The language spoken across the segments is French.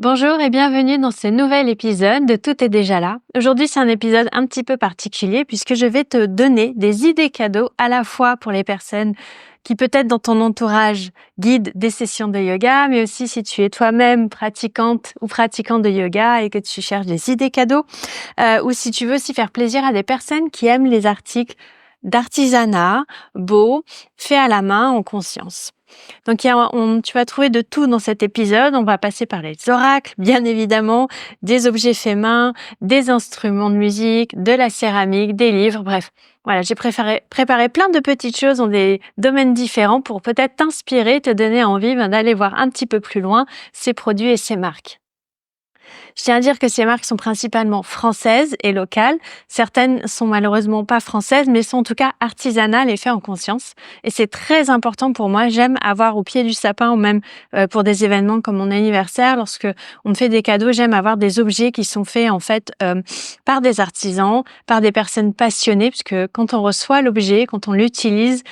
Bonjour et bienvenue dans ce nouvel épisode de Tout est déjà là. Aujourd'hui, c'est un épisode un petit peu particulier puisque je vais te donner des idées cadeaux à la fois pour les personnes qui peut-être dans ton entourage guident des sessions de yoga, mais aussi si tu es toi-même pratiquante ou pratiquant de yoga et que tu cherches des idées cadeaux, ou si tu veux aussi faire plaisir à des personnes qui aiment les articles d'artisanat, beaux, faits à la main, en conscience. Donc, tu vas trouver de tout dans cet épisode. On va passer par les oracles, bien évidemment, des objets faits main, des instruments de musique, de la céramique, des livres, bref. Voilà, j'ai préparé plein de petites choses dans des domaines différents pour peut-être t'inspirer, te donner envie d'aller voir un petit peu plus loin ces produits et ces marques. Je tiens à dire que ces marques sont principalement françaises et locales. Certaines sont malheureusement pas françaises, mais sont en tout cas artisanales et faites en conscience. Et c'est très important pour moi. J'aime avoir au pied du sapin ou même pour des événements comme mon anniversaire, lorsque on me fait des cadeaux, j'aime avoir des objets qui sont faits en fait par des artisans, par des personnes passionnées, puisque quand on reçoit l'objet, quand on l'utilise,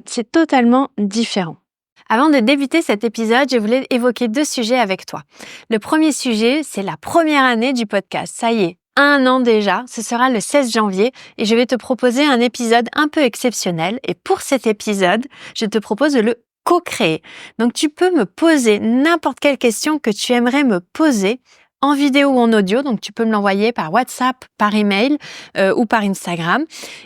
c'est totalement différent. Avant de débuter cet épisode, je voulais évoquer 2 sujets avec toi. Le premier sujet, c'est la première année du podcast. Ça y est, 1 an déjà, ce sera le 16 janvier et je vais te proposer un épisode un peu exceptionnel. Et pour cet épisode, je te propose de le co-créer. Donc tu peux me poser n'importe quelle question que tu aimerais me poser en vidéo ou en audio, donc tu peux me l'envoyer par WhatsApp, par email ou par Instagram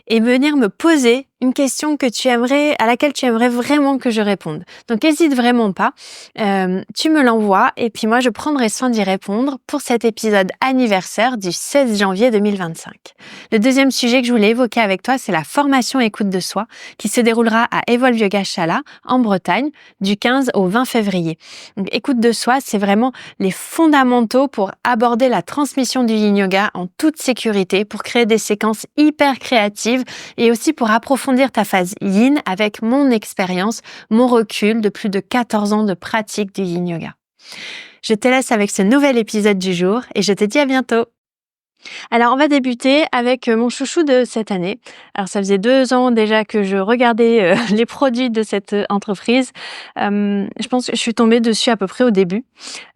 et venir me poser une question à laquelle tu aimerais vraiment que je réponde. Donc n'hésite vraiment pas, tu me l'envoies et puis moi je prendrai soin d'y répondre pour cet épisode anniversaire du 16 janvier 2025. Le deuxième sujet que je voulais évoquer avec toi, c'est la formation écoute de soi qui se déroulera à Evolve Yoga Shala en Bretagne du 15 au 20 février. Donc écoute de soi, c'est vraiment les fondamentaux pour aborder la transmission du yin yoga en toute sécurité, pour créer des séquences hyper créatives et aussi pour approfondir ta phase yin avec mon expérience, mon recul de plus de 14 ans de pratique du yin yoga. Je te laisse avec ce nouvel épisode du jour et je te dis à bientôt. Alors, on va débuter avec mon chouchou de cette année. Alors, ça faisait 2 ans déjà que je regardais les produits de cette entreprise. Je pense que je suis tombée dessus à peu près au début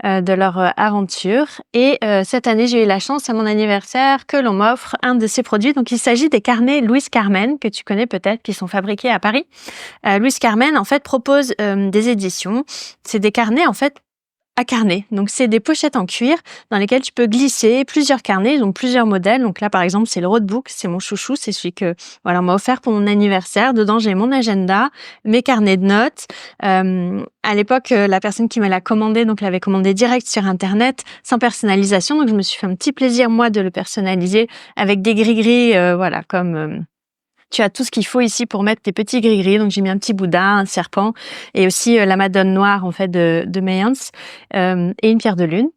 de leur aventure. Et cette année, j'ai eu la chance à mon anniversaire que l'on m'offre un de ces produits. Donc, il s'agit des carnets Louis Carmen, que tu connais peut-être, qui sont fabriqués à Paris. Louis Carmen, en fait, propose des éditions. C'est des carnets, en fait, à carnet. Donc, c'est des pochettes en cuir dans lesquelles tu peux glisser plusieurs carnets, donc plusieurs modèles. Donc là, par exemple, c'est le Roadbook, c'est mon chouchou, c'est celui que on m'a offert pour mon anniversaire. Dedans, j'ai mon agenda, mes carnets de notes. À l'époque, la personne qui me l'a commandé, donc l'avait commandé direct sur Internet, sans personnalisation. Donc, je me suis fait un petit plaisir, moi, de le personnaliser avec des gris-gris, comme... Tu as tout ce qu'il faut ici pour mettre tes petits gris-gris. Donc, j'ai mis un petit Bouddha, un serpent et aussi la Madone noire, en fait, de Mayence et une pierre de lune.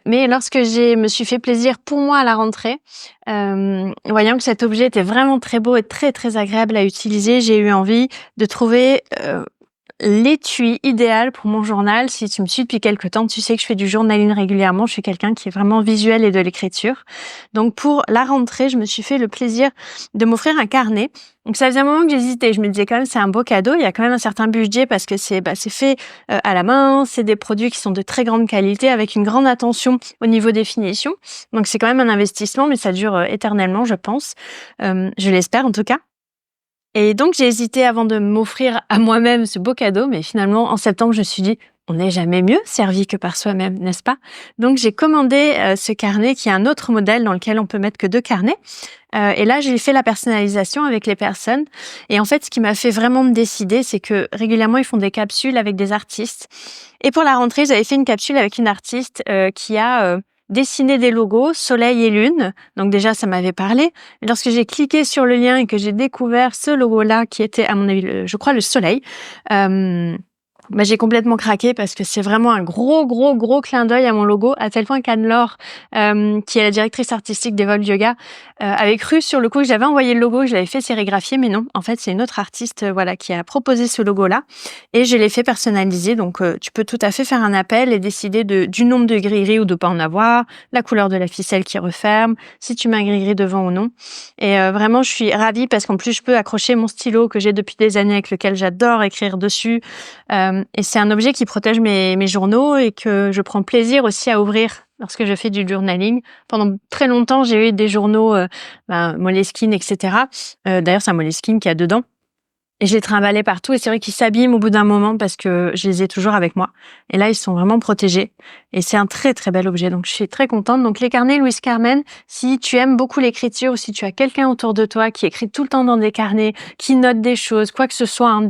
Mais lorsque me suis fait plaisir pour moi à la rentrée, voyant que cet objet était vraiment très beau et très, très agréable à utiliser, j'ai eu envie de trouver l'étui idéal pour mon journal. Si tu me suis depuis quelque temps, tu sais que je fais du journaling régulièrement. Je suis quelqu'un qui est vraiment visuel et de l'écriture. Donc, pour la rentrée, je me suis fait le plaisir de m'offrir un carnet. Donc, ça faisait un moment que j'hésitais. Je me disais quand même, c'est un beau cadeau. Il y a quand même un certain budget parce que c'est fait à la main. C'est des produits qui sont de très grande qualité avec une grande attention au niveau des finitions. Donc, c'est quand même un investissement, mais ça dure éternellement, je pense. Je l'espère en tout cas. Et donc, j'ai hésité avant de m'offrir à moi-même ce beau cadeau, mais finalement, en septembre, je me suis dit, on n'est jamais mieux servi que par soi-même, n'est-ce pas? Donc, j'ai commandé ce carnet qui est un autre modèle dans lequel on peut mettre que 2 carnets. Et là, j'ai fait la personnalisation avec les personnes. Et en fait, ce qui m'a fait vraiment me décider, c'est que régulièrement, ils font des capsules avec des artistes. Et pour la rentrée, j'avais fait une capsule avec une artiste qui a... dessiner des logos, soleil et lune. Donc déjà, ça m'avait parlé. Mais lorsque j'ai cliqué sur le lien et que j'ai découvert ce logo-là, qui était, à mon avis, je crois, le soleil, j'ai complètement craqué parce que c'est vraiment un gros clin d'œil à mon logo, à tel point qu'Anne-Laure, qui est la directrice artistique d'Evolve Yoga, avait cru sur le coup que j'avais envoyé le logo, que je l'avais fait sérigraphier, mais non, en fait, c'est une autre artiste qui a proposé ce logo-là et je l'ai fait personnaliser. Donc, tu peux tout à fait faire un appel et décider du nombre de gris-gris ou de pas en avoir, la couleur de la ficelle qui referme, si tu mets un gris-gris devant ou non. Et vraiment, je suis ravie parce qu'en plus, je peux accrocher mon stylo que j'ai depuis des années avec lequel j'adore écrire dessus. Et c'est un objet qui protège mes journaux et que je prends plaisir aussi à ouvrir lorsque je fais du journaling. Pendant très longtemps, j'ai eu des journaux Moleskine, etc. D'ailleurs, c'est un Moleskine qu'il y a dedans. Et je les trimballais partout et c'est vrai qu'ils s'abîment au bout d'un moment parce que je les ai toujours avec moi. Et là, ils sont vraiment protégés et c'est un très, très bel objet. Donc, je suis très contente. Donc, les carnets Louise Carmen, si tu aimes beaucoup l'écriture ou si tu as quelqu'un autour de toi qui écrit tout le temps dans des carnets, qui note des choses, quoi que ce soit, hein,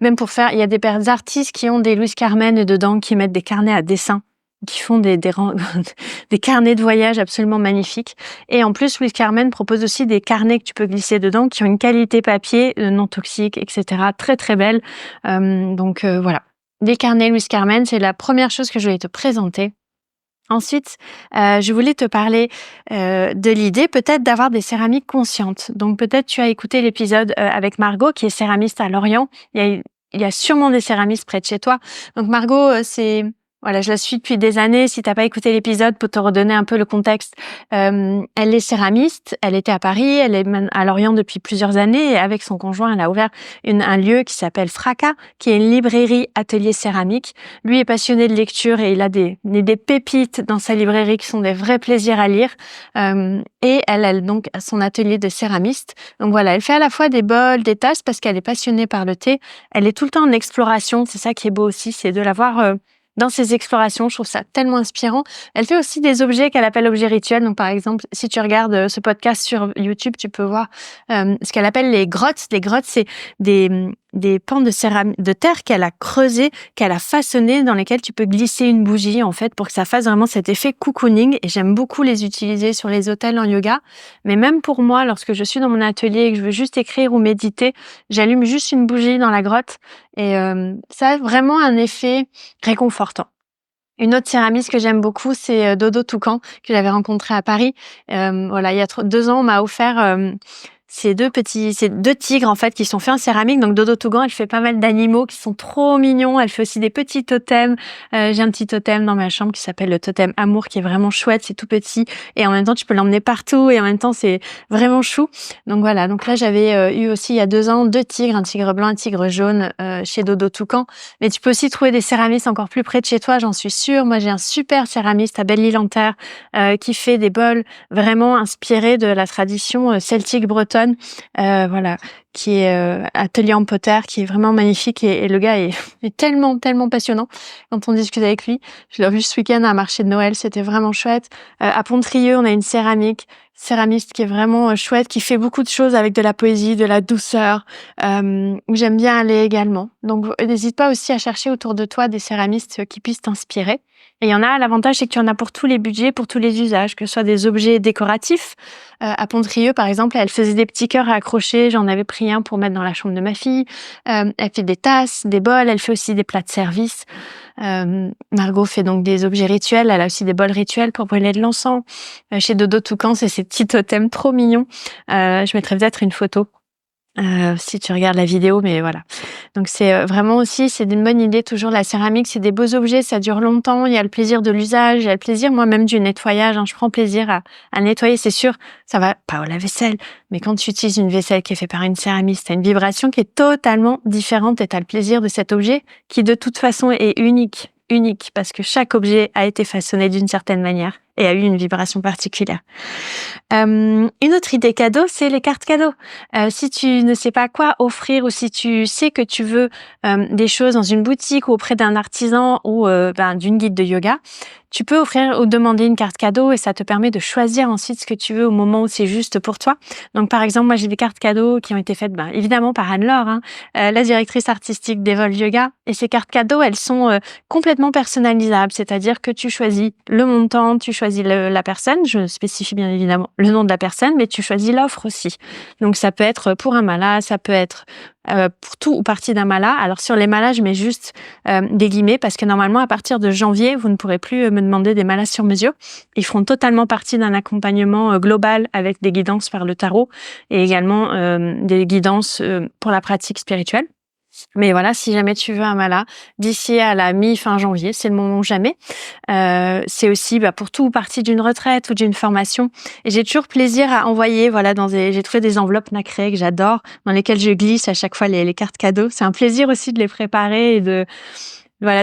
même pour faire, il y a des artistes qui ont des Louise Carmen dedans, qui mettent des carnets à dessin, qui font des carnets de voyage absolument magnifiques. Et en plus, Louise Carmen propose aussi des carnets que tu peux glisser dedans, qui ont une qualité papier non toxique, etc. Très, très belle. Donc, voilà. Des carnets Louise Carmen, c'est la première chose que je voulais te présenter. Ensuite, je voulais te parler de l'idée peut-être d'avoir des céramiques conscientes. Donc, peut-être tu as écouté l'épisode avec Margot, qui est céramiste à Lorient. Il y a sûrement des céramistes près de chez toi. Donc, Margot, voilà, je la suis depuis des années. Si t'as pas écouté l'épisode, pour te redonner un peu le contexte, elle est céramiste. Elle était à Paris, elle est à Lorient depuis plusieurs années. Et avec son conjoint, elle a ouvert un lieu qui s'appelle Fracas, qui est une librairie atelier céramique. Lui est passionné de lecture et il a des pépites dans sa librairie qui sont des vrais plaisirs à lire. Et elle donc son atelier de céramiste. Donc voilà, elle fait à la fois des bols, des tasses parce qu'elle est passionnée par le thé. Elle est tout le temps en exploration. C'est ça qui est beau aussi, c'est de la voir dans ses explorations. Je trouve ça tellement inspirant. Elle fait aussi des objets qu'elle appelle objets rituels. Donc, par exemple, si tu regardes ce podcast sur YouTube, tu peux voir ce qu'elle appelle les grottes. Les grottes, c'est des pans de terre qu'elle a creusés, qu'elle a façonnés, dans lesquels tu peux glisser une bougie, en fait, pour que ça fasse vraiment cet effet cocooning. Et j'aime beaucoup les utiliser sur les hôtels en yoga. Mais même pour moi, lorsque je suis dans mon atelier et que je veux juste écrire ou méditer, j'allume juste une bougie dans la grotte. Et ça a vraiment un effet réconfortant. Une autre céramiste que j'aime beaucoup, c'est Dodo Toucan, que j'avais rencontré à Paris. Voilà, il y a 2 ans, on m'a offert ces deux tigres en fait qui sont faits en céramique. Donc Dodo Toucan, elle fait pas mal d'animaux qui sont trop mignons. Elle fait aussi des petits totems. J'ai un petit totem dans ma chambre qui s'appelle le totem Amour, qui est vraiment chouette. C'est tout petit et en même temps tu peux l'emmener partout et en même temps c'est vraiment chou. Donc voilà. Donc là j'avais eu aussi il y a 2 ans 2 tigres, un tigre blanc, un tigre jaune chez Dodo Toucan. Mais tu peux aussi trouver des céramistes encore plus près de chez toi, j'en suis sûre. Moi j'ai un super céramiste à Belle-Île-en-Terre qui fait des bols vraiment inspirés de la tradition celtique bretonne. Voilà, qui est atelier en potter, qui est vraiment magnifique et le gars est tellement passionnant quand on discute avec lui. Je l'ai revu ce week-end à un marché de Noël, c'était vraiment chouette. À Pontrieux, on a une céramiste qui est vraiment chouette, qui fait beaucoup de choses avec de la poésie, de la douceur, où j'aime bien aller également. Donc n'hésite pas aussi à chercher autour de toi des céramistes qui puissent t'inspirer. Et il y en a, l'avantage, c'est qu'il y en a pour tous les budgets, pour tous les usages, que ce soit des objets décoratifs. À Pontrieux, par exemple, elle faisait des petits cœurs à accrocher. J'en avais pris un pour mettre dans la chambre de ma fille. Elle fait des tasses, des bols. Elle fait aussi des plats de service. Margot fait donc des objets rituels. Elle a aussi des bols rituels pour brûler de l'encens. Chez Dodo Toucan, c'est ces petits totems trop mignons. Je mettrai peut-être une photo. Si tu regardes la vidéo, mais voilà. Donc c'est vraiment aussi, c'est une bonne idée. Toujours la céramique, c'est des beaux objets, ça dure longtemps. Il y a le plaisir de l'usage, il y a le plaisir moi-même du nettoyage. Je prends plaisir à nettoyer, c'est sûr. Ça va pas au lave-vaisselle, mais quand tu utilises une vaisselle qui est faite par une céramiste, t'as une vibration qui est totalement différente et t'as le plaisir de cet objet qui de toute façon est unique parce que chaque objet a été façonné d'une certaine manière et a eu une vibration particulière. Une autre idée cadeau, c'est les cartes cadeaux. Si tu ne sais pas quoi offrir ou si tu sais que tu veux des choses dans une boutique ou auprès d'un artisan ou d'une guide de yoga, tu peux offrir ou demander une carte cadeau et ça te permet de choisir ensuite ce que tu veux au moment où c'est juste pour toi. Donc par exemple, moi j'ai des cartes cadeaux qui ont été faites évidemment par Anne-Laure, la directrice artistique d'Evol Yoga. Et ces cartes cadeaux, elles sont complètement personnalisables, c'est-à-dire que tu choisis le montant, tu choisis la personne, je spécifie bien évidemment le nom de la personne, mais tu choisis l'offre aussi. Donc ça peut être pour un mala, ça peut être pour tout ou partie d'un mala. Alors sur les malas, je mets juste des guillemets parce que normalement à partir de janvier, vous ne pourrez plus me demander des malas sur mesure. Ils feront totalement partie d'un accompagnement global avec des guidances par le tarot et également des guidances pour la pratique spirituelle. Mais voilà, si jamais tu veux un mala, d'ici à la mi-fin janvier, c'est le moment ou jamais. C'est aussi pour tout ou partie d'une retraite ou d'une formation. Et j'ai toujours plaisir à envoyer, voilà, j'ai trouvé des enveloppes nacrées que j'adore, dans lesquelles je glisse à chaque fois les cartes cadeaux. C'est un plaisir aussi de les préparer et de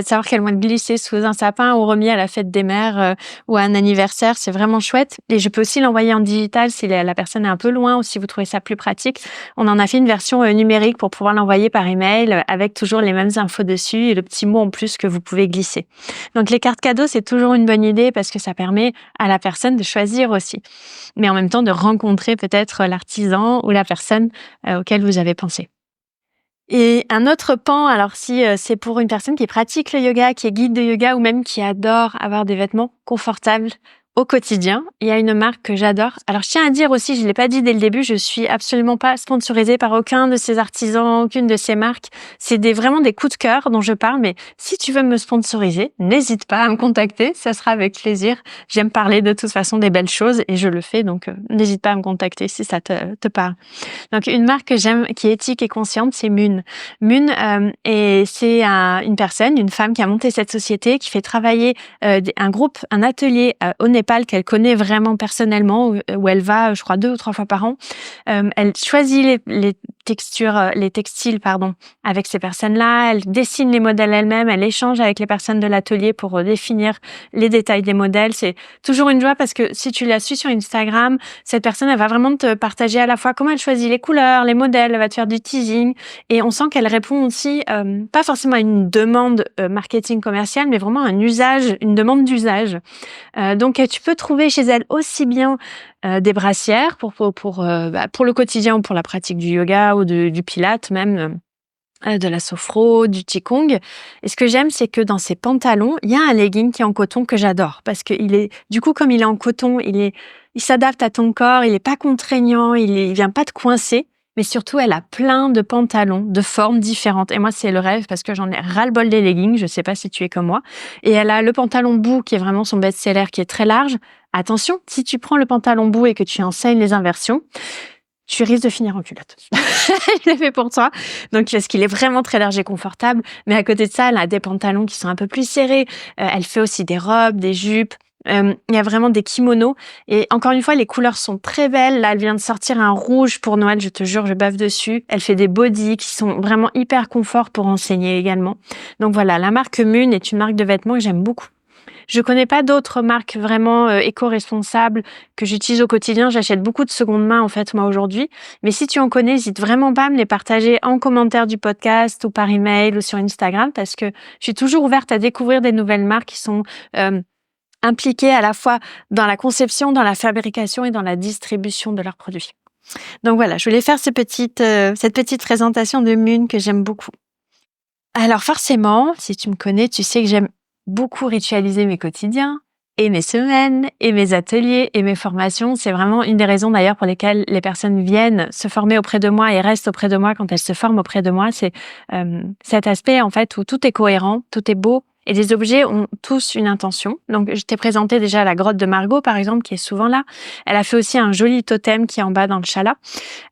savoir qu'elles vont être glissées sous un sapin ou remis à la fête des mères ou à un anniversaire. C'est vraiment chouette. Et je peux aussi l'envoyer en digital si la personne est un peu loin ou si vous trouvez ça plus pratique. On en a fait une version numérique pour pouvoir l'envoyer par email avec toujours les mêmes infos dessus et le petit mot en plus que vous pouvez glisser. Donc les cartes cadeaux, c'est toujours une bonne idée parce que ça permet à la personne de choisir aussi. Mais en même temps de rencontrer peut-être l'artisan ou la personne auquel vous avez pensé. Et un autre pan, alors si c'est pour une personne qui pratique le yoga, qui est guide de yoga ou même qui adore avoir des vêtements confortables au quotidien, il y a une marque que j'adore. Alors je tiens à dire aussi, je l'ai pas dit dès le début, je suis absolument pas sponsorisée par aucun de ces artisans, aucune de ces marques. C'est vraiment des coups de cœur dont je parle, mais si tu veux me sponsoriser, n'hésite pas à me contacter, ça sera avec plaisir. J'aime parler de toute façon des belles choses et je le fais, donc n'hésite pas à me contacter si ça te parle. Donc une marque que j'aime, qui est éthique et consciente, c'est Mun. Mun, et c'est une personne, une femme qui a monté cette société, qui fait travailler un atelier au Népal qu'elle connaît vraiment personnellement, où elle va, je crois, 2 ou 3 fois par an. Elle choisit les textures, les textiles, avec ces personnes-là. Elle dessine les modèles elle-même. Elle échange avec les personnes de l'atelier pour définir les détails des modèles. C'est toujours une joie parce que si tu la suis sur Instagram, cette personne, elle va vraiment te partager à la fois comment elle choisit les couleurs, les modèles, elle va te faire du teasing. Et on sent qu'elle répond aussi, pas forcément à une demande marketing commerciale, mais vraiment une demande d'usage. Donc, tu peux trouver chez elle aussi bien des brassières pour le quotidien ou pour la pratique du yoga ou du pilate même, de la sophro, du qigong. Et ce que j'aime, c'est que dans ses pantalons, il y a un legging qui est en coton que j'adore parce que comme il est en coton, il s'adapte à ton corps, il est pas contraignant, il vient pas te coincer. Mais surtout, elle a plein de pantalons de formes différentes. Et moi, c'est le rêve parce que j'en ai ras-le-bol des leggings. Je sais pas si tu es comme moi. Et elle a le pantalon bout qui est vraiment son best-seller, qui est très large. Attention, si tu prends le pantalon bout et que tu enseignes les inversions, tu risques de finir en culotte. Je l'ai fait pour toi. Donc, parce qu'il est vraiment très large et confortable. Mais à côté de ça, elle a des pantalons qui sont un peu plus serrés. Elle fait aussi des robes, des jupes. Il y a vraiment des kimonos. Et encore une fois, les couleurs sont très belles. Là, elle vient de sortir un rouge pour Noël. Je te jure, je baffe dessus. Elle fait des bodys qui sont vraiment hyper confort pour enseigner également. Donc voilà, la marque Mun est une marque de vêtements que j'aime beaucoup. Je connais pas d'autres marques vraiment éco-responsables que j'utilise au quotidien. J'achète beaucoup de seconde main en fait moi aujourd'hui. Mais si tu en connais, n'hésite vraiment pas à me les partager en commentaire du podcast ou par email ou sur Instagram parce que je suis toujours ouverte à découvrir des nouvelles marques qui sont impliquées à la fois dans la conception, dans la fabrication et dans la distribution de leurs produits. Donc voilà, je voulais faire cette petite présentation de Mun que j'aime beaucoup. Alors forcément, si tu me connais, tu sais que j'aime beaucoup ritualiser mes quotidiens et mes semaines et mes ateliers et mes formations. C'est vraiment une des raisons d'ailleurs pour lesquelles les personnes viennent se former auprès de moi et restent auprès de moi quand elles se forment auprès de moi. C'est cet aspect en fait où tout est cohérent, tout est beau et les objets ont tous une intention. Donc je t'ai présenté déjà la grotte de Margot par exemple qui est souvent là. Elle a fait aussi un joli totem qui est en bas dans le chalat.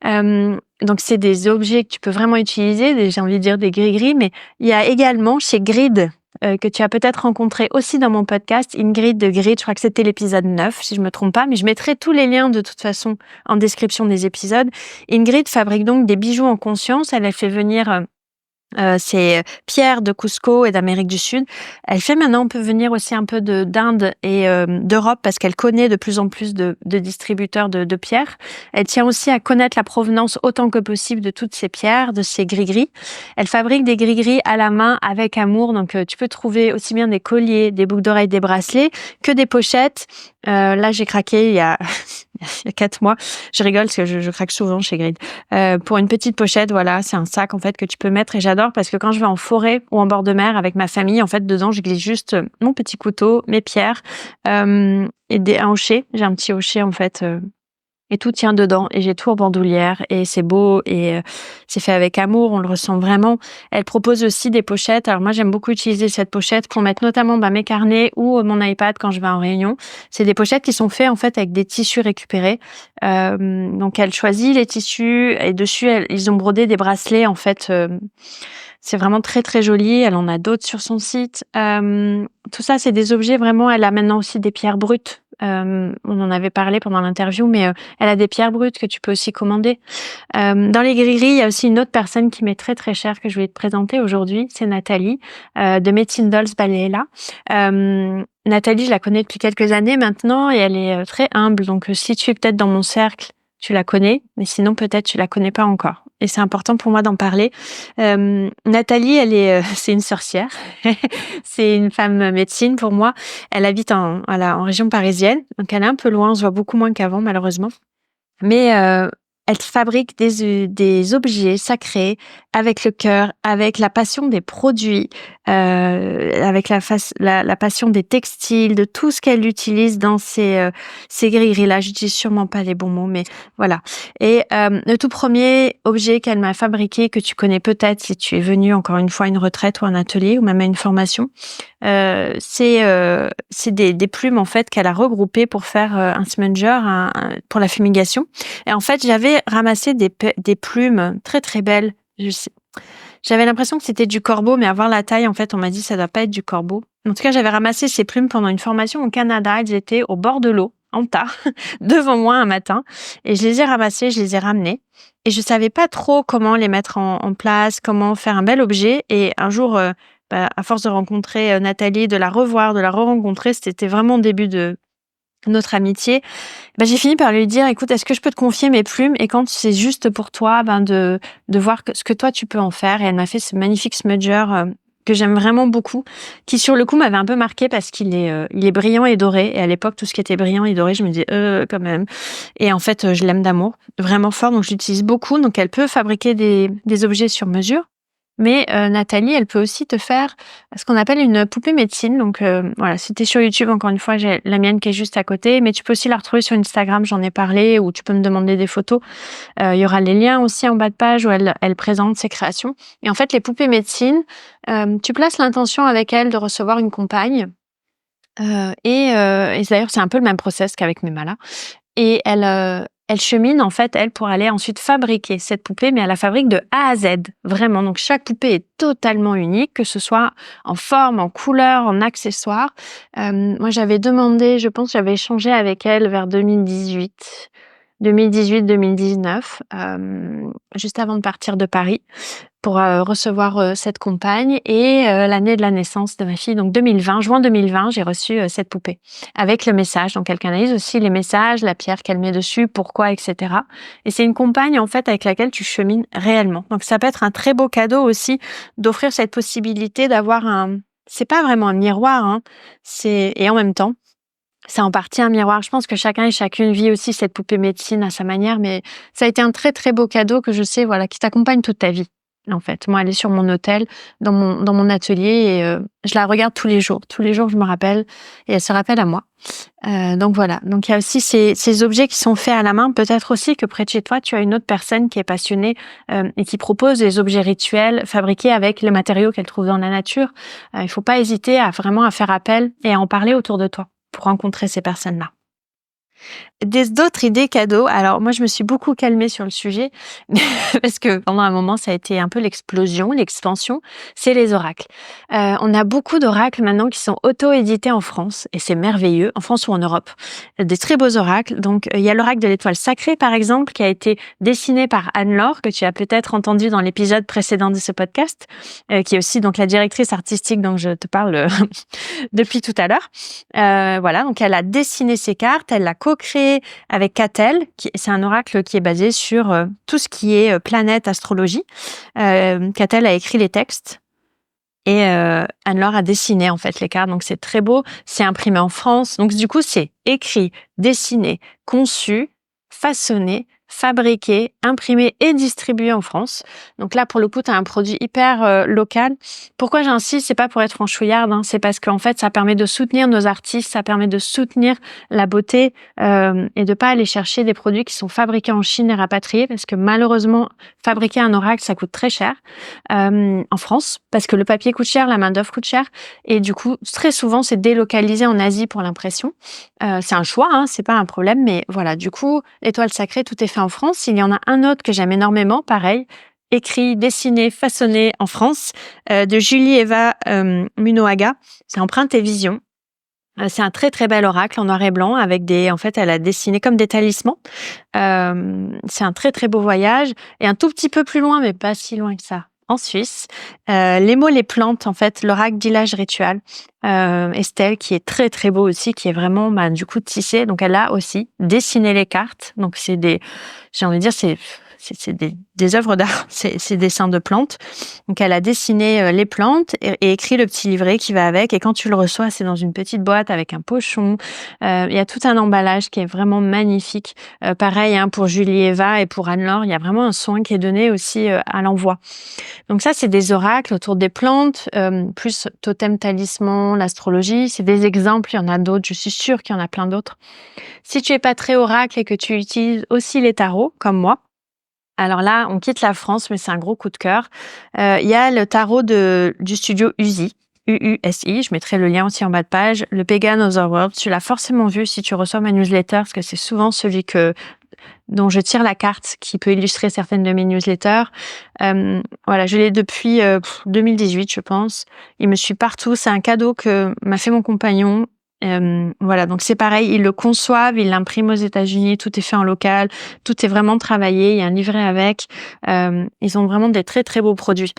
Donc c'est des objets que tu peux vraiment utiliser, j'ai envie de dire des gris-gris, mais il y a également chez Grid, que tu as peut-être rencontré aussi dans mon podcast, Ingrid de Grid, je crois que c'était l'épisode 9, si je me trompe pas, mais je mettrai tous les liens de toute façon en description des épisodes. Ingrid fabrique donc des bijoux en conscience, elle a fait venir ces pierres de Cusco et d'Amérique du Sud. Elle fait maintenant, on peut venir aussi un peu d'Inde et d'Europe parce qu'elle connaît de plus en plus de distributeurs de pierres. Elle tient aussi à connaître la provenance autant que possible de toutes ces pierres, de ces gris-gris. Elle fabrique des gris-gris à la main avec amour, donc tu peux trouver aussi bien des colliers, des boucles d'oreilles, des bracelets que des pochettes. Là, j'ai craqué il y a 4 mois. Je rigole parce que je craque souvent chez Grid. Pour une petite pochette, voilà, c'est un sac en fait que tu peux mettre et j'adore parce que quand je vais en forêt ou en bord de mer avec ma famille, en fait, dedans, je glisse juste mon petit couteau, mes pierres et un hochet. J'ai un petit hochet en fait. Et tout tient dedans et j'ai tout en bandoulière et c'est beau et c'est fait avec amour, on le ressent vraiment. Elle propose aussi des pochettes. Alors moi, j'aime beaucoup utiliser cette pochette pour mettre notamment mes carnets ou mon iPad quand je vais en réunion. C'est des pochettes qui sont faites en fait avec des tissus récupérés. Donc elle choisit les tissus et dessus, ils ont brodé des bracelets en fait C'est vraiment très, très joli. Elle en a d'autres sur son site. Tout ça, c'est des objets vraiment elle a maintenant aussi des pierres brutes. On en avait parlé pendant l'interview, mais elle a des pierres brutes que tu peux aussi commander. Dans les grilleries, il y a aussi une autre personne qui m'est très, très chère que je vais te présenter aujourd'hui. C'est Nathalie, de Médecine Dolls Baléla. Nathalie, je la connais depuis quelques années maintenant et elle est très humble. Donc, si tu es peut-être dans mon cercle, tu la connais, mais sinon peut-être tu la connais pas encore. Et c'est important pour moi d'en parler. Nathalie, elle est, c'est une sorcière. C'est une femme médecine pour moi. Elle habite en région parisienne, donc elle est un peu loin. On se voit beaucoup moins qu'avant, malheureusement. Mais elle fabrique des objets sacrés avec le cœur, avec la passion des produits, avec la passion des textiles, de tout ce qu'elle utilise dans ces grilleries-là. J'utilise sûrement pas les bons mots, mais voilà. Et le tout premier objet qu'elle m'a fabriqué, que tu connais peut-être si tu es venu encore une fois à une retraite ou un atelier ou même à une formation, c'est des plumes en fait qu'elle a regroupées pour faire un smonger pour la fumigation. Et en fait, j'avais ramassé des plumes très très belles. J'avais l'impression que c'était du corbeau, mais à voir la taille, en fait, on m'a dit ça doit pas être du corbeau. En tout cas, j'avais ramassé ces plumes pendant une formation au Canada. Elles étaient au bord de l'eau, en tas, devant moi un matin. Et je les ai ramassées, je les ai ramenées. Et je savais pas trop comment les mettre en place, comment faire un bel objet. Et un jour, à force de rencontrer Nathalie, de la revoir, de la re-rencontrer, c'était vraiment le début de notre amitié. J'ai fini par lui dire, écoute, est-ce que je peux te confier mes plumes? Et quand c'est juste pour toi, de voir ce que toi tu peux en faire. Et elle m'a fait ce magnifique smudger que j'aime vraiment beaucoup, qui sur le coup m'avait un peu marqué parce qu'il est brillant et doré. Et à l'époque, tout ce qui était brillant et doré, je me disais, quand même. Et en fait, je l'aime d'amour, vraiment fort. Donc, je l'utilise beaucoup. Donc, elle peut fabriquer des objets sur mesure. Mais Nathalie, elle peut aussi te faire ce qu'on appelle une poupée médecine. Donc voilà, si tu es sur YouTube, encore une fois, j'ai la mienne qui est juste à côté. Mais tu peux aussi la retrouver sur Instagram, j'en ai parlé, ou tu peux me demander des photos. Il y aura les liens aussi en bas de page où elle présente ses créations. Et en fait, les poupées médecine, tu places l'intention avec elle de recevoir une compagne. Et d'ailleurs, c'est un peu le même process qu'avec mes malas. Et elle chemine, en fait, elle, pour aller ensuite fabriquer cette poupée, mais elle la fabrique de A à Z, vraiment. Donc, chaque poupée est totalement unique, que ce soit en forme, en couleur, en accessoires. Moi, j'avais demandé, je pense, j'avais échangé avec elle vers 2018-2019, juste avant de partir de Paris, pour recevoir cette compagne et l'année de la naissance de ma fille, donc 2020, juin 2020, j'ai reçu cette poupée avec le message. Donc elle canalise aussi les messages, la pierre qu'elle met dessus, pourquoi, etc. Et c'est une compagne en fait avec laquelle tu chemines réellement. Donc ça peut être un très beau cadeau aussi d'offrir cette possibilité d'avoir c'est pas vraiment un miroir, hein, et en même temps, c'est en partie un miroir. Je pense que chacun et chacune vit aussi cette poupée médecine à sa manière, mais ça a été un très très beau cadeau que je sais, voilà, qui t'accompagne toute ta vie. En fait, moi, elle est sur mon hôtel, dans mon atelier, et je la regarde tous les jours. Tous les jours, je me rappelle, et elle se rappelle à moi. Donc voilà. Donc il y a aussi ces objets qui sont faits à la main. Peut-être aussi que près de chez toi, tu as une autre personne qui est passionnée et qui propose des objets rituels fabriqués avec les matériaux qu'elle trouve dans la nature. Il faut pas hésiter à vraiment faire appel et à en parler autour de toi pour rencontrer ces personnes-là. D'autres idées cadeaux. Alors moi, je me suis beaucoup calmée sur le sujet parce que pendant un moment, ça a été un peu l'expansion. C'est les oracles. On a beaucoup d'oracles maintenant qui sont auto-édités en France et c'est merveilleux, en France ou en Europe. Des très beaux oracles. Donc il y a l'oracle de l'étoile sacrée par exemple qui a été dessiné par Anne-Laure que tu as peut-être entendu dans l'épisode précédent de ce podcast, qui est aussi donc la directrice artistique dont je te parle depuis tout à l'heure. Voilà, donc elle a dessiné ces cartes, elle l'a co-créé avec Catel, c'est un oracle qui est basé sur tout ce qui est planète, astrologie. Catel a écrit les textes et Anne-Laure a dessiné en fait les cartes, donc c'est très beau. C'est imprimé en France, donc du coup c'est écrit, dessiné, conçu, façonné, fabriqué, imprimé et distribué en France. Donc là, pour le coup, tu as un produit hyper local. Pourquoi j'insiste, c'est pas pour être franchouillarde, hein, c'est parce qu'en fait, ça permet de soutenir nos artistes, ça permet de soutenir la beauté et de pas aller chercher des produits qui sont fabriqués en Chine et rapatriés, parce que malheureusement, fabriquer un oracle, ça coûte très cher en France, parce que le papier coûte cher, la main-d'œuvre coûte cher, et du coup, très souvent, c'est délocalisé en Asie pour l'impression. C'est un choix, hein, c'est pas un problème, mais voilà, du coup, l'étoile sacrée, tout est fait en France. Il y en a un autre que j'aime énormément, pareil, écrit, dessiné, façonné en France, de Julie Eva Munoaga. C'est Empreinte et Vision. C'est un très, très bel oracle en noir et blanc avec en fait, elle a dessiné comme des talismans. C'est un très, très beau voyage et un tout petit peu plus loin, mais pas si loin que ça, en Suisse, les mots, les plantes, en fait, l'oracle d'Ilage Ritual. Estelle, qui est très, très beau aussi, qui est vraiment, du coup, tissé. Donc, elle a aussi dessiné les cartes. Donc, j'ai envie de dire, c'est des œuvres d'art, c'est dessins de plantes. Donc, elle a dessiné les plantes et écrit le petit livret qui va avec. Et quand tu le reçois, c'est dans une petite boîte avec un pochon. Il y a tout un emballage qui est vraiment magnifique. Pareil pour Julie Eva et pour Anne-Laure, il y a vraiment un soin qui est donné aussi à l'envoi. Donc ça, c'est des oracles autour des plantes, plus totem, talisman, l'astrologie. C'est des exemples, il y en a d'autres. Je suis sûre qu'il y en a plein d'autres. Si tu es pas très oracle et que tu utilises aussi les tarots, comme moi, alors là, on quitte la France, mais c'est un gros coup de cœur. Il y a le tarot du studio Uzi, UUSI. Je mettrai le lien aussi en bas de page. Le Pagan Otherworld, tu l'as forcément vu si tu reçois ma newsletter, parce que c'est souvent celui dont je tire la carte qui peut illustrer certaines de mes newsletters. Voilà, je l'ai depuis 2018, je pense. Il me suit partout. C'est un cadeau que m'a fait mon compagnon. Voilà, donc c'est pareil, ils le conçoivent, ils l'impriment aux États-Unis, tout est fait en local, tout est vraiment travaillé, il y a un livret avec. Ils ont vraiment des très très beaux produits.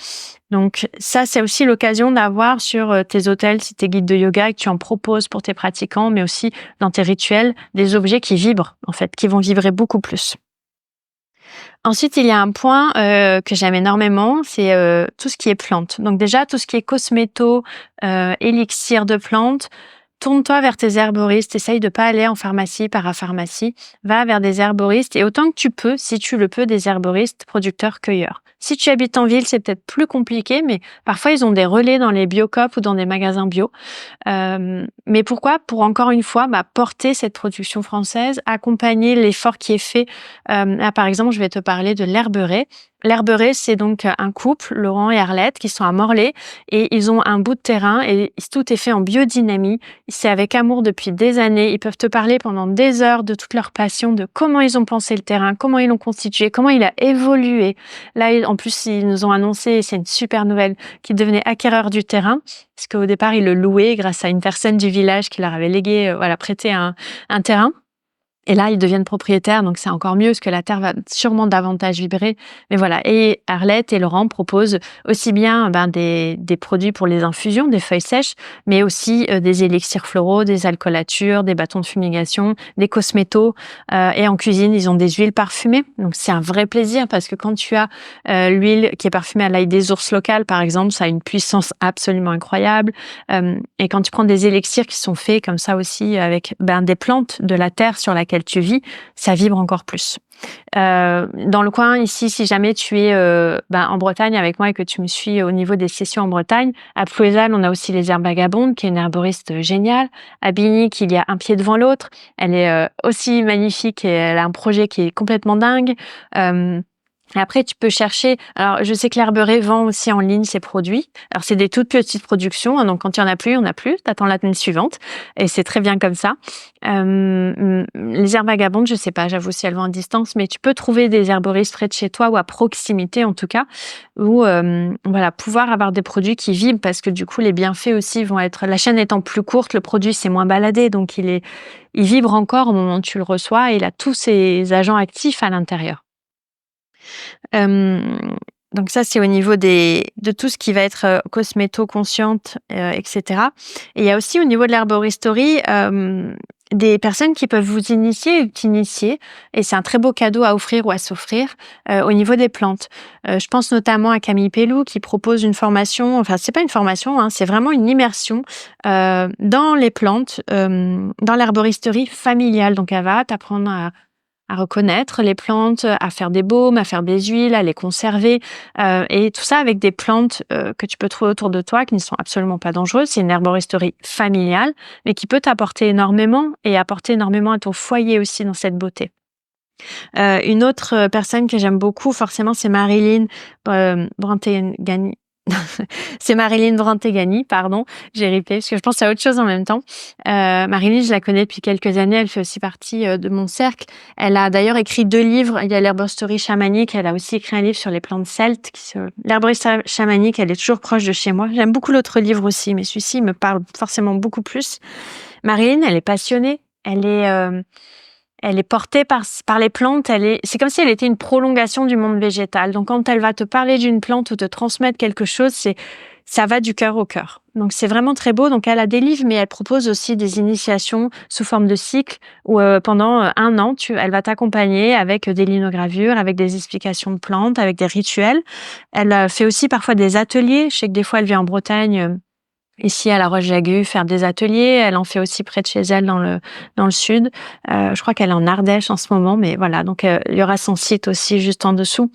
Donc ça, c'est aussi l'occasion d'avoir sur tes hôtels, si t'es guide de yoga et que tu en proposes pour tes pratiquants, mais aussi dans tes rituels, des objets qui vibrent, en fait, qui vont vibrer beaucoup plus. Ensuite, il y a un point que j'aime énormément, c'est tout ce qui est plantes. Donc déjà, tout ce qui est cosméto, élixir de plantes, tourne-toi vers tes herboristes, essaye de pas aller en pharmacie, parapharmacie, va vers des herboristes et autant que tu peux, si tu le peux, des herboristes producteurs-cueilleurs. Si tu habites en ville, c'est peut-être plus compliqué, mais parfois ils ont des relais dans les biocoop ou dans des magasins bio. Mais pourquoi? Pour encore une fois, porter cette production française, accompagner l'effort qui est fait. Là, par exemple, je vais te parler de l'Herberet. L'Herberet, c'est donc un couple, Laurent et Arlette, qui sont à Morlaix et ils ont un bout de terrain et tout est fait en biodynamie. C'est avec amour depuis des années. Ils peuvent te parler pendant des heures de toute leur passion, de comment ils ont pensé le terrain, comment ils l'ont constitué, comment il a évolué. Là, en plus, ils nous ont annoncé, et c'est une super nouvelle, qu'ils devenaient acquéreurs du terrain, parce qu'au départ, ils le louaient grâce à une personne du village qui leur avait légué, prêté un terrain. Et là, ils deviennent propriétaires, donc c'est encore mieux parce que la terre va sûrement davantage vibrer. Mais voilà, et Arlette et Laurent proposent aussi bien des produits pour les infusions, des feuilles sèches, mais aussi des élixirs floraux, des alcoolatures, des bâtons de fumigation, des cosmétos. Et en cuisine, ils ont des huiles parfumées. Donc c'est un vrai plaisir parce que quand tu as l'huile qui est parfumée à l'ail des ours locales, par exemple, ça a une puissance absolument incroyable. Et quand tu prends des élixirs qui sont faits comme ça aussi avec des plantes de la terre sur laquelle tu vis, ça vibre encore plus. Dans le coin ici, si jamais tu es en Bretagne avec moi et que tu me suis au niveau des sessions en Bretagne, à Plouézal, on a aussi les herbes vagabondes, qui est une herboriste géniale. À Binic, il y a un pied devant l'autre. Elle est aussi magnifique et elle a un projet qui est complètement dingue. Après, tu peux chercher. Alors, je sais que l'Herberet vend aussi en ligne ses produits. Alors, c'est des toutes petites productions, donc quand il y en a plus, il y en a plus. T'attends l'année suivante, et c'est très bien comme ça. Les herbes vagabondes, je sais pas, j'avoue si elles vendent à distance, mais tu peux trouver des herboristes près de chez toi ou à proximité en tout cas, où pouvoir avoir des produits qui vibrent parce que du coup, les bienfaits aussi vont être. La chaîne étant plus courte, le produit c'est moins baladé, donc il vibre encore au moment où tu le reçois et il a tous ses agents actifs à l'intérieur. Donc ça, c'est au niveau de tout ce qui va être cosméto, consciente, etc. Et il y a aussi au niveau de l'herboristerie des personnes qui peuvent vous initier ou t'initier. Et c'est un très beau cadeau à offrir ou à s'offrir au niveau des plantes. Je pense notamment à Camille Pellou qui propose une formation, enfin c'est pas une formation, c'est vraiment une immersion dans les plantes, dans l'herboristerie familiale. Donc elle va t'apprendre à reconnaître les plantes, à faire des baumes, à faire des huiles, à les conserver, et tout ça avec des plantes que tu peux trouver autour de toi qui ne sont absolument pas dangereuses. C'est une herboristerie familiale, mais qui peut t'apporter énormément et apporter énormément à ton foyer aussi dans cette beauté. Une autre personne que j'aime beaucoup, forcément, c'est Marilyn Brantagani. C'est Marilyn Brantegani, pardon, j'ai ripé parce que je pense à autre chose en même temps. Marilyn, je la connais depuis quelques années, elle fait aussi partie de mon cercle. Elle a d'ailleurs écrit 2 livres, il y a l'herboristerie chamanique, elle a aussi écrit un livre sur les plantes celtes. L'herboristerie chamanique, elle est toujours proche de chez moi. J'aime beaucoup l'autre livre aussi, mais celui-ci me parle forcément beaucoup plus. Marilyn, elle est passionnée, elle est portée par les plantes. C'est comme si elle était une prolongation du monde végétal. Donc, quand elle va te parler d'une plante ou te transmettre quelque chose, ça va du cœur au cœur. Donc, c'est vraiment très beau. Donc, elle a des livres, mais elle propose aussi des initiations sous forme de cycle où pendant 1 an, elle va t'accompagner avec des linogravures, avec des explications de plantes, avec des rituels. Elle fait aussi parfois des ateliers. Je sais que des fois, elle vient en Bretagne, ici à La Roche-Jagu, faire des ateliers. Elle en fait aussi près de chez elle dans le sud. Je crois qu'elle est en Ardèche en ce moment, mais voilà. Donc, il y aura son site aussi juste en dessous.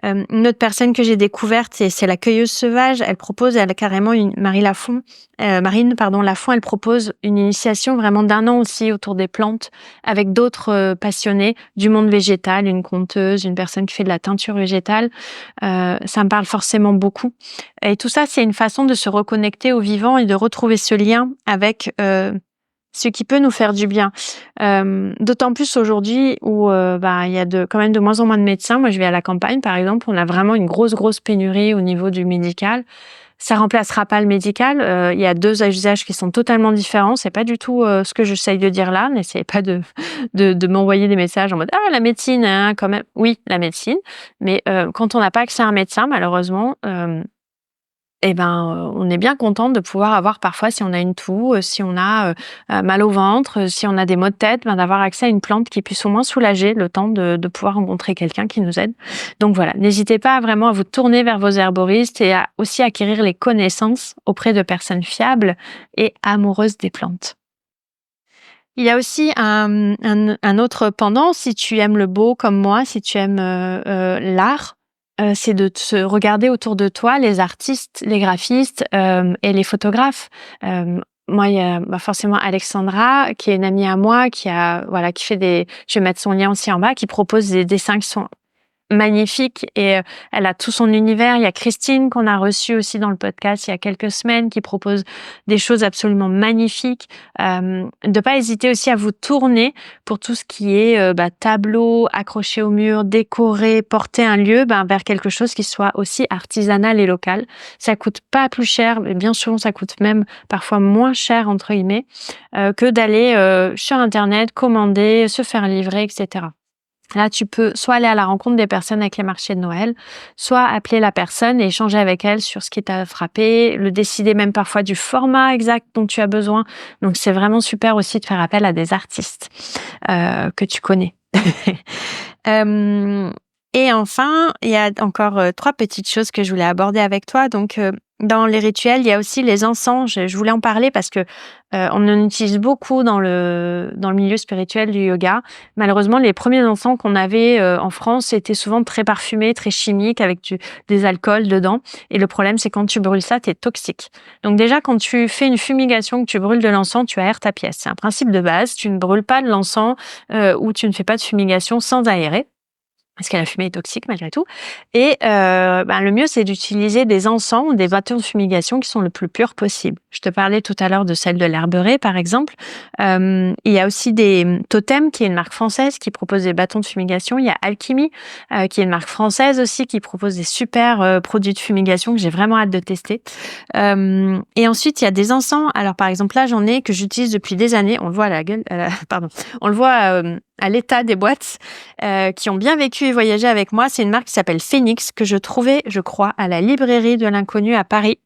Une autre personne que j'ai découverte, c'est la cueilleuse sauvage. Elle a carrément Marine Lafont, elle propose une initiation vraiment d'1 an aussi autour des plantes avec d'autres passionnés du monde végétal, une conteuse, une personne qui fait de la teinture végétale. Ça me parle forcément beaucoup. Et tout ça, c'est une façon de se reconnecter au vivant et de retrouver ce lien avec ce qui peut nous faire du bien. D'autant plus aujourd'hui où il y a quand même de moins en moins de médecins. Moi, je vais à la campagne, par exemple, on a vraiment une grosse pénurie au niveau du médical. Ça remplacera pas le médical. Il y a 2 usages qui sont totalement différents. C'est pas du tout ce que j'essaye de dire là. N'essayez pas de m'envoyer des messages en mode ah la médecine hein, quand même. Oui, la médecine, mais quand on n'a pas accès à un médecin, malheureusement. On est bien content de pouvoir avoir parfois, si on a une toux, si on a mal au ventre, si on a des maux de tête, d'avoir accès à une plante qui puisse au moins soulager le temps de pouvoir rencontrer quelqu'un qui nous aide. Donc voilà, n'hésitez pas vraiment à vous tourner vers vos herboristes et à aussi acquérir les connaissances auprès de personnes fiables et amoureuses des plantes. Il y a aussi un autre pendant, si tu aimes le beau comme moi, si tu aimes l'art, c'est de se regarder autour de toi les artistes, les graphistes et les photographes. Moi, il y a forcément Alexandra, qui est une amie à moi, qui fait je vais mettre son lien aussi en bas, qui propose des dessins qui sont magnifique et elle a tout son univers. Il y a Christine qu'on a reçue aussi dans le podcast il y a quelques semaines qui propose des choses absolument magnifiques. De pas hésiter aussi à vous tourner pour tout ce qui est tableau, accroché au mur, décorer, porter un lieu vers quelque chose qui soit aussi artisanal et local. Ça coûte pas plus cher, mais bien souvent ça coûte même parfois moins cher entre guillemets que d'aller sur internet, commander, se faire livrer, etc. Là, tu peux soit aller à la rencontre des personnes avec les marchés de Noël, soit appeler la personne et échanger avec elle sur ce qui t'a frappé, le décider même parfois du format exact dont tu as besoin. Donc, c'est vraiment super aussi de faire appel à des artistes que tu connais. Et enfin, il y a encore 3 petites choses que je voulais aborder avec toi. Donc, dans les rituels, il y a aussi les encens. Je voulais en parler parce que on en utilise beaucoup dans le milieu spirituel du yoga. Malheureusement, les premiers encens qu'on avait en France étaient souvent très parfumés, très chimiques, avec des alcools dedans. Et le problème, c'est quand tu brûles ça, t'es toxique. Donc déjà, quand tu fais une fumigation, que tu brûles de l'encens, tu aères ta pièce. C'est un principe de base. Tu ne brûles pas de l'encens ou tu ne fais pas de fumigation sans aérer, parce que la fumée est toxique malgré tout. Et le mieux, c'est d'utiliser des encens ou des bâtons de fumigation qui sont le plus purs possible. Je te parlais tout à l'heure de celle de l'Herberet, par exemple. Il y a aussi des Totem, qui est une marque française, qui propose des bâtons de fumigation. Il y a Alchemy, qui est une marque française aussi, qui propose des super produits de fumigation que j'ai vraiment hâte de tester. Et ensuite, il y a des encens. Alors, par exemple, là, j'en ai que j'utilise depuis des années. On le voit à la gueule, on le voit à l'état des boîtes, qui ont bien vécu et voyagé avec moi. C'est une marque qui s'appelle Phoenix, que je trouvais, je crois, à la librairie de l'Inconnu à Paris,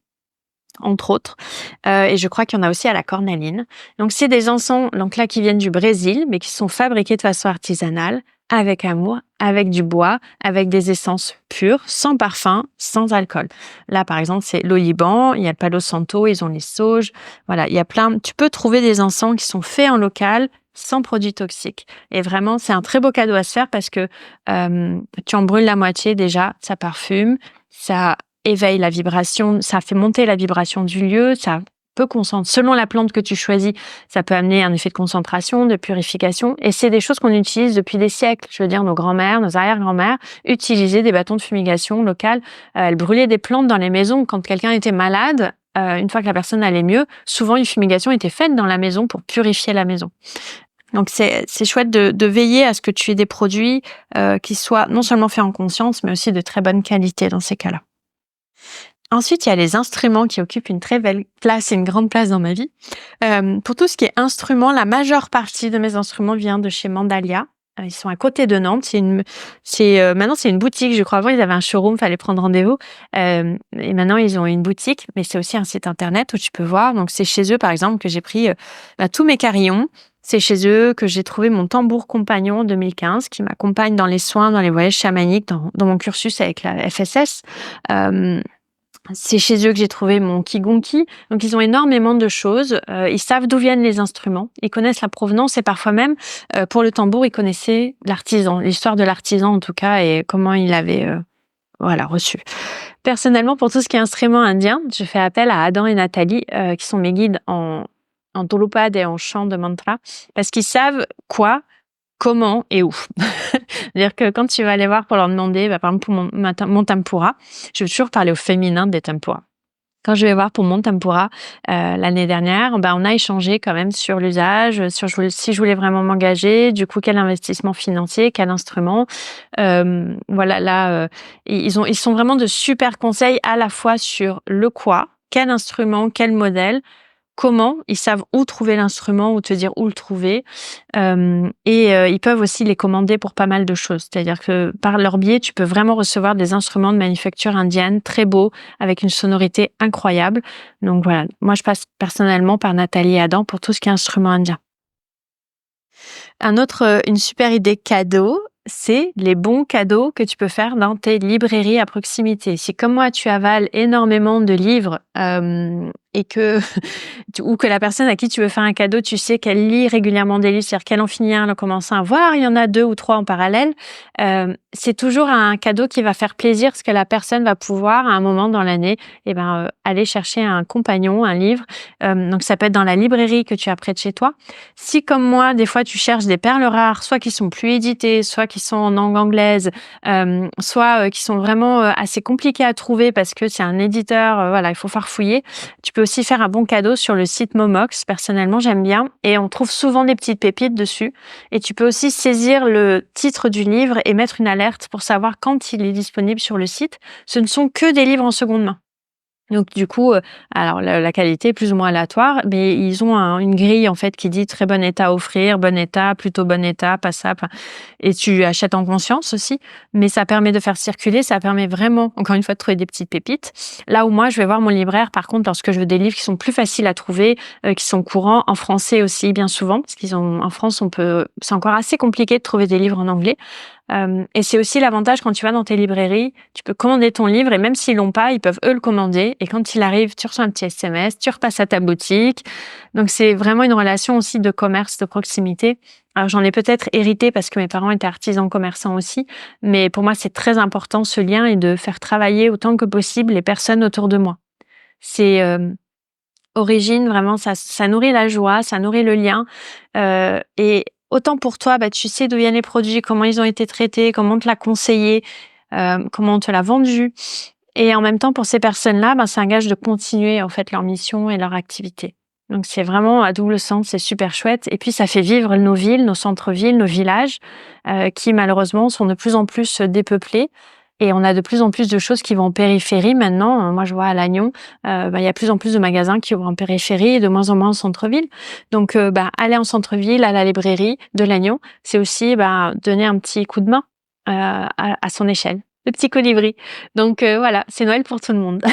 entre autres. Et je crois qu'il y en a aussi à la Cornaline. Donc, c'est des encens donc là, qui viennent du Brésil, mais qui sont fabriqués de façon artisanale, avec amour, avec du bois, avec des essences pures, sans parfum, sans alcool. Là, par exemple, c'est l'oliban, il y a le Palo Santo, ils ont les sauges. Voilà, il y a tu peux trouver des encens qui sont faits en local, sans produits toxiques. Et vraiment, c'est un très beau cadeau à se faire parce que tu en brûles la moitié déjà, ça parfume, ça éveille la vibration, ça fait monter la vibration du lieu, ça peut concentrer. Selon la plante que tu choisis, ça peut amener un effet de concentration, de purification. Et c'est des choses qu'on utilise depuis des siècles. Je veux dire, nos grands-mères, nos arrière-grands-mères utilisaient des bâtons de fumigation locales. Elles brûlaient des plantes dans les maisons. Quand quelqu'un était malade, une fois que la personne allait mieux, souvent une fumigation était faite dans la maison pour purifier la maison. Donc c'est chouette de veiller à ce que tu aies des produits qui soient non seulement faits en conscience, mais aussi de très bonne qualité dans ces cas-là. Ensuite, il y a les instruments qui occupent une très belle place et une grande place dans ma vie. Pour tout ce qui est instruments, la majeure partie de mes instruments vient de chez Mandalia. Ils sont à côté de Nantes. Maintenant, c'est une boutique, je crois. Avant, ils avaient un showroom, fallait prendre rendez-vous. Et maintenant, ils ont une boutique, mais c'est aussi un site internet où tu peux voir. Donc, c'est chez eux, par exemple, que j'ai pris tous mes carillons. C'est chez eux que j'ai trouvé mon tambour compagnon en 2015, qui m'accompagne dans les soins, dans les voyages chamaniques, dans mon cursus avec la FSS. C'est chez eux que j'ai trouvé mon Kigonki. Donc, ils ont énormément de choses. Ils savent d'où viennent les instruments. Ils connaissent la provenance et parfois même, pour le tambour, ils connaissaient l'artisan, l'histoire de l'artisan en tout cas, et comment il avait reçu. Personnellement, pour tout ce qui est instrument indien, je fais appel à Adam et Nathalie, qui sont mes guides en Dolupad et en chant de mantra, parce qu'ils savent quoi, comment et où. C'est-à-dire que quand tu vas aller voir pour leur demander, par exemple pour mon tempura, je veux toujours parler au féminin des tempuras. Quand je vais voir pour mon tempura l'année dernière, on a échangé quand même sur l'usage, sur si je voulais vraiment m'engager, du coup quel investissement financier, quel instrument. Ils sont vraiment de super conseils à la fois sur le quoi, quel instrument, quel modèle, comment, ils savent où trouver l'instrument ou te dire où le trouver. Ils peuvent aussi les commander pour pas mal de choses. C'est-à-dire que par leur biais, tu peux vraiment recevoir des instruments de manufacture indienne très beaux, avec une sonorité incroyable. Donc voilà, moi je passe personnellement par Nathalie et Adam pour tout ce qui est instrument indien. Une super idée cadeau, c'est les bons cadeaux que tu peux faire dans tes librairies à proximité. Si comme moi tu avales énormément de livres et que ou que la personne à qui tu veux faire un cadeau, tu sais qu'elle lit régulièrement des livres, c'est-à-dire qu'elle en finit un, elle commence à en voir, il y en a 2 ou 3 en parallèle, c'est toujours un cadeau qui va faire plaisir parce que la personne va pouvoir à un moment dans l'année aller chercher un compagnon, un livre. Donc ça peut être dans la librairie que tu as près de chez toi. Si comme moi, des fois tu cherches des perles rares, soit qui sont plus éditées, soit qui sont en langue anglaise, soit qui sont vraiment assez compliquées à trouver parce que c'est un éditeur, il faut farfouiller. Tu peux aussi faire un bon cadeau sur le site Momox. Personnellement, j'aime bien. Et on trouve souvent des petites pépites dessus. Et tu peux aussi saisir le titre du livre et mettre une alerte pour savoir quand il est disponible sur le site. Ce ne sont que des livres en seconde main. Donc du coup, alors la qualité est plus ou moins aléatoire, mais ils ont une grille en fait qui dit très bon état à offrir, bon état, plutôt bon état, passable. Et tu achètes en conscience aussi, mais ça permet de faire circuler, ça permet vraiment, encore une fois, de trouver des petites pépites. Là où moi, je vais voir mon libraire, par contre, lorsque je veux des livres qui sont plus faciles à trouver, qui sont courants, en français aussi bien souvent, parce en France, c'est encore assez compliqué de trouver des livres en anglais. Et c'est aussi l'avantage quand tu vas dans tes librairies, tu peux commander ton livre et même s'ils l'ont pas, ils peuvent eux le commander. Et quand il arrive, tu reçois un petit SMS, tu repasses à ta boutique. Donc c'est vraiment une relation aussi de commerce, de proximité. Alors j'en ai peut-être hérité parce que mes parents étaient artisans commerçants aussi, mais pour moi c'est très important ce lien et de faire travailler autant que possible les personnes autour de moi. C'est origine, vraiment ça nourrit la joie, ça nourrit le lien et autant pour toi, tu sais d'où viennent les produits, comment ils ont été traités, comment on te l'a conseillé, comment on te l'a vendu. Et en même temps, pour ces personnes-là, c'est un gage de continuer en fait leur mission et leur activité. Donc c'est vraiment à double sens, c'est super chouette. Et puis ça fait vivre nos villes, nos centres-villes, nos villages, qui malheureusement sont de plus en plus dépeuplés. Et on a de plus en plus de choses qui vont en périphérie maintenant. Moi, je vois à Lannion, il y a de plus en plus de magasins qui ouvrent en périphérie et de moins en moins en centre-ville. Donc, aller en centre-ville, à la librairie de Lannion, c'est aussi donner un petit coup de main à son échelle. Le petit colibri. Donc, voilà, c'est Noël pour tout le monde.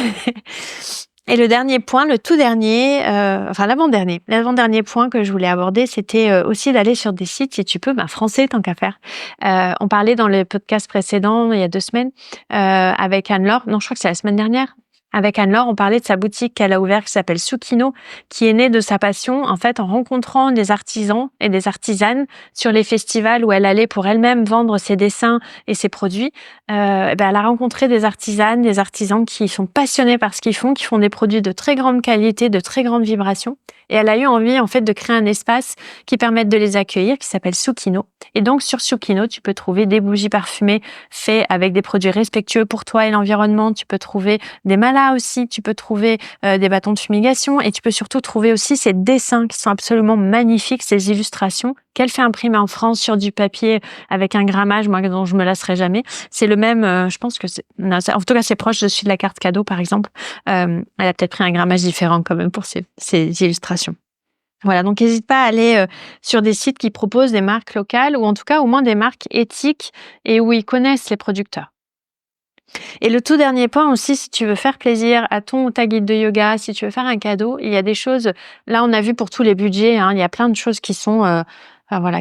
Et le dernier point, le tout dernier, l'avant-dernier point que je voulais aborder, c'était aussi d'aller sur des sites, si tu peux, français tant qu'à faire. On parlait dans le podcast précédent, il y a 2 semaines, avec Anne-Laure, non, je crois que c'est la semaine dernière, Avec Anne-Laure, on parlait de sa boutique qu'elle a ouverte qui s'appelle Tsukino, qui est née de sa passion, en fait, en rencontrant des artisans et des artisanes sur les festivals où elle allait pour elle-même vendre ses dessins et ses produits. Elle a rencontré des artisanes, des artisans qui sont passionnés par ce qu'ils font, qui font des produits de très grande qualité, de très grande vibration. Et elle a eu envie, en fait, de créer un espace qui permette de les accueillir, qui s'appelle Tsukino. Et donc, sur Tsukino, tu peux trouver des bougies parfumées faites avec des produits respectueux pour toi et l'environnement. Tu peux trouver des malas aussi. Tu peux trouver des bâtons de fumigation. Et tu peux surtout trouver aussi ces dessins qui sont absolument magnifiques, ces illustrations qu'elle fait imprimer en France sur du papier avec un grammage, moi, dont je me lasserai jamais. C'est le même, je pense que en tout cas, c'est proche de celui de la carte cadeau, par exemple. Elle a peut-être pris un grammage différent quand même pour ces illustrations. Voilà, donc n'hésite pas à aller sur des sites qui proposent des marques locales ou en tout cas au moins des marques éthiques et où ils connaissent les producteurs. Et le tout dernier point aussi, si tu veux faire plaisir à ton ou ta guide de yoga, si tu veux faire un cadeau, il y a des choses, là on a vu pour tous les budgets, il y a plein de choses qui sont,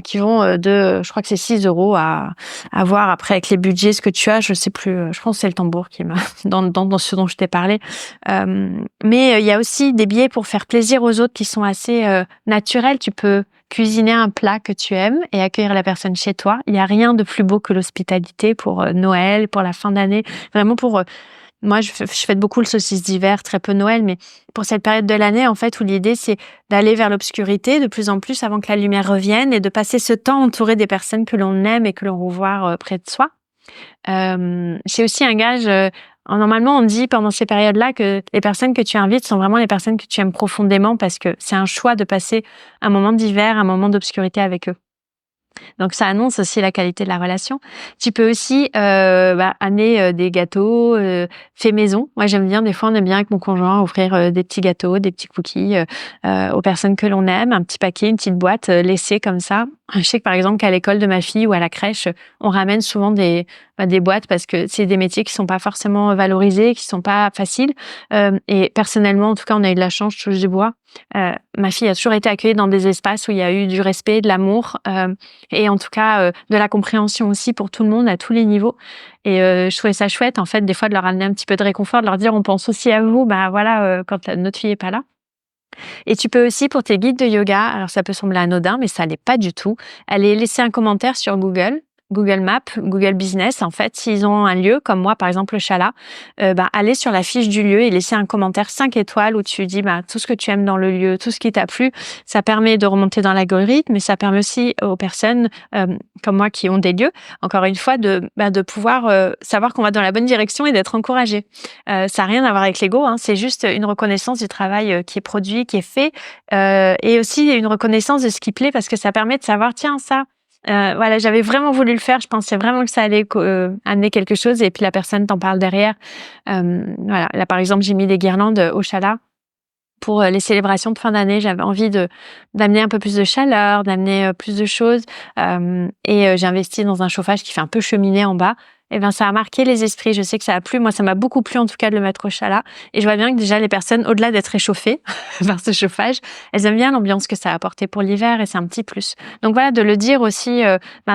qui vont de, je crois que c'est 6 € à voir après avec les budgets, ce que tu as, je sais plus, je pense que c'est le tambour qui m'a, dans ce dont je t'ai parlé. Mais il y a aussi des billets pour faire plaisir aux autres qui sont assez naturels. Tu peux cuisiner un plat que tu aimes et accueillir la personne chez toi. Il n'y a rien de plus beau que l'hospitalité pour Noël, pour la fin d'année. Vraiment moi, je fête beaucoup le solstice d'hiver, très peu Noël, mais pour cette période de l'année, en fait, où l'idée, c'est d'aller vers l'obscurité de plus en plus avant que la lumière revienne et de passer ce temps entouré des personnes que l'on aime et que l'on veut voir près de soi. C'est aussi un gage. Normalement, on dit pendant ces périodes-là que les personnes que tu invites sont vraiment les personnes que tu aimes profondément parce que c'est un choix de passer un moment d'hiver, un moment d'obscurité avec eux. Donc ça annonce aussi la qualité de la relation. Tu peux aussi amener des gâteaux faits maison. Moi j'aime bien, des fois on aime bien avec mon conjoint offrir des petits gâteaux, des petits cookies aux personnes que l'on aime, un petit paquet, une petite boîte laissée comme ça. Je sais que par exemple qu'à l'école de ma fille ou à la crèche, on ramène souvent des boîtes parce que c'est des métiers qui sont pas forcément valorisés, qui sont pas faciles. Et personnellement, en tout cas, on a eu de la chance, je touche du bois. Ma fille a toujours été accueillie dans des espaces où il y a eu du respect, de l'amour et en tout cas de la compréhension aussi pour tout le monde à tous les niveaux. Et je trouvais ça chouette, en fait, des fois de leur amener un petit peu de réconfort, de leur dire on pense aussi à vous, quand notre fille est pas là. Et tu peux aussi, pour tes guides de yoga, alors ça peut sembler anodin, mais ça l'est pas du tout, aller laisser un commentaire sur Google Maps, Google Business, en fait, s'ils ont un lieu, comme moi, par exemple, le Chala, aller sur la fiche du lieu et laisser un commentaire 5 étoiles où tu dis tout ce que tu aimes dans le lieu, tout ce qui t'a plu. Ça permet de remonter dans l'algorithme, mais ça permet aussi aux personnes comme moi qui ont des lieux, encore une fois, de pouvoir savoir qu'on va dans la bonne direction et d'être encouragé. Ça n'a rien à voir avec l'ego, c'est juste une reconnaissance du travail qui est produit, qui est fait, et aussi une reconnaissance de ce qui plaît parce que ça permet de savoir, tiens, ça, j'avais vraiment voulu le faire. Je pensais vraiment que ça allait amener quelque chose et puis la personne t'en parle derrière. Là, par exemple, j'ai mis des guirlandes au Chala pour les célébrations de fin d'année. J'avais envie d'amener un peu plus de chaleur, d'amener plus de choses. Et j'ai investi dans un chauffage qui fait un peu cheminée en bas. Ça a marqué les esprits. Je sais que ça a plu. Moi, ça m'a beaucoup plu, en tout cas, de le mettre au Chala. Et je vois bien que déjà, les personnes, au-delà d'être réchauffées par ce chauffage, elles aiment bien l'ambiance que ça a apporté pour l'hiver et c'est un petit plus. Donc voilà, de le dire aussi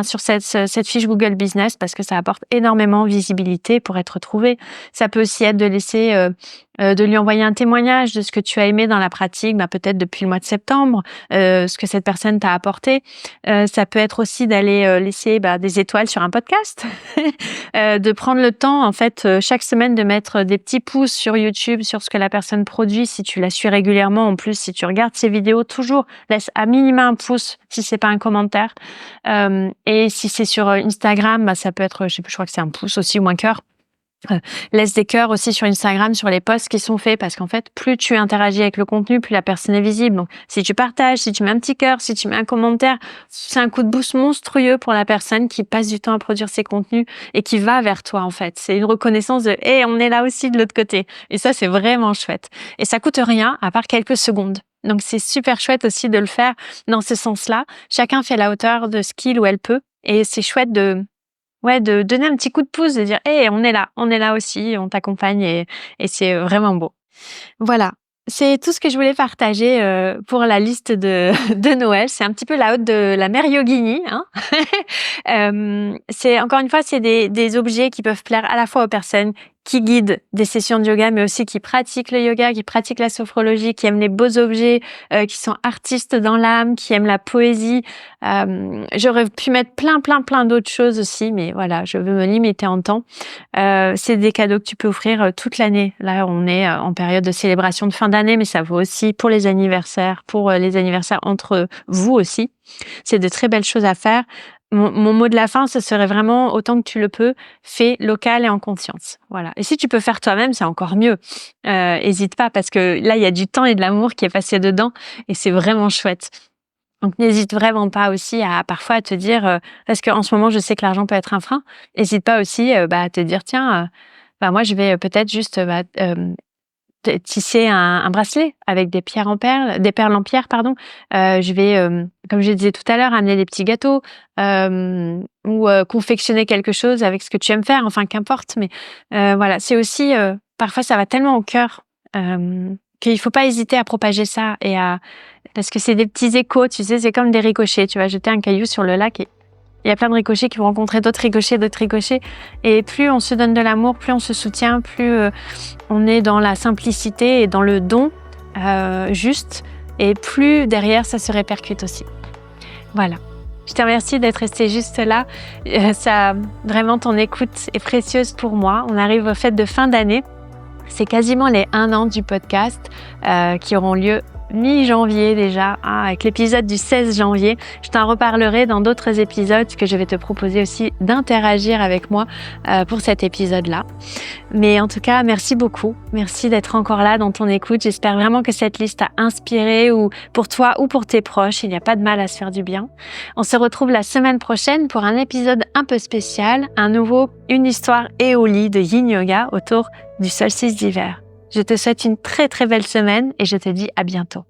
sur cette fiche Google Business parce que ça apporte énormément de visibilité pour être trouvé. Ça peut aussi être de laisser de lui envoyer un témoignage de ce que tu as aimé dans la pratique, peut-être depuis le mois de septembre, ce que cette personne t'a apporté. Ça peut être aussi d'aller laisser des étoiles sur un podcast, de prendre le temps, en fait, chaque semaine de mettre des petits pouces sur YouTube sur ce que la personne produit, si tu la suis régulièrement. En plus, si tu regardes ses vidéos, toujours laisse à minima un pouce si c'est pas un commentaire. Et si c'est sur Instagram, ça peut être, je crois que c'est un pouce aussi ou un cœur. Laisse des cœurs aussi sur Instagram, sur les posts qui sont faits, parce qu'en fait, plus tu interagis avec le contenu, plus la personne est visible. Donc, si tu partages, si tu mets un petit cœur, si tu mets un commentaire, c'est un coup de boost monstrueux pour la personne qui passe du temps à produire ses contenus et qui va vers toi, en fait. C'est une reconnaissance de « hey, on est là aussi de l'autre côté ». Et ça, c'est vraiment chouette. Et ça coûte rien, à part quelques secondes. Donc, c'est super chouette aussi de le faire dans ce sens-là. Chacun fait la hauteur de ce qu'il ou elle peut. Et c'est chouette de donner un petit coup de pouce, de dire hey, on est là aussi, on t'accompagne et c'est vraiment beau. Voilà, c'est tout ce que je voulais partager pour la liste de Noël. C'est un petit peu la haute de la mère yogini. C'est encore une fois, c'est des objets qui peuvent plaire à la fois aux personnes qui guident des sessions de yoga, mais aussi qui pratiquent le yoga, qui pratiquent la sophrologie, qui aiment les beaux objets, qui sont artistes dans l'âme, qui aiment la poésie. J'aurais pu mettre plein d'autres choses aussi, mais voilà, je veux me limiter en temps. C'est des cadeaux que tu peux offrir toute l'année. Là, on est en période de célébration de fin d'année, mais ça vaut aussi pour les anniversaires entre vous aussi. C'est de très belles choses à faire. Mon mot de la fin, ce serait vraiment, autant que tu le peux, fais local et en conscience. Voilà. Et si tu peux faire toi-même, c'est encore mieux. Hésite pas, parce que là, il y a du temps et de l'amour qui est passé dedans, et c'est vraiment chouette. Donc, n'hésite vraiment pas aussi à parfois à te dire, parce qu'en ce moment, je sais que l'argent peut être un frein. N'hésite pas aussi, à te dire, tiens, moi, je vais peut-être juste tisser un bracelet avec des perles en pierre, pardon. Je vais, comme je disais tout à l'heure, amener des petits gâteaux ou confectionner quelque chose avec ce que tu aimes faire. Enfin, qu'importe. Mais voilà, c'est aussi parfois ça va tellement au cœur qu'il faut pas hésiter à propager ça parce que c'est des petits échos. Tu sais, c'est comme des ricochets. Tu vas jeter un caillou sur le lac et il y a plein de ricochets qui vont rencontrer d'autres ricochets. Et plus on se donne de l'amour, plus on se soutient, plus on est dans la simplicité et dans le don juste. Et plus derrière, ça se répercute aussi. Voilà. Je te remercie d'être resté juste là. Vraiment, ton écoute est précieuse pour moi. On arrive aux fêtes de fin d'année. C'est quasiment les 1 an du podcast qui auront lieu mi-janvier déjà, avec l'épisode du 16 janvier. Je t'en reparlerai dans d'autres épisodes que je vais te proposer aussi d'interagir avec moi pour cet épisode-là. Mais en tout cas, merci beaucoup. Merci d'être encore là dans ton écoute. J'espère vraiment que cette liste t'a inspiré ou pour toi ou pour tes proches. Il n'y a pas de mal à se faire du bien. On se retrouve la semaine prochaine pour un épisode un peu spécial, une histoire éolie de Yin Yoga autour du solstice d'hiver. Je te souhaite une très belle semaine et je te dis à bientôt.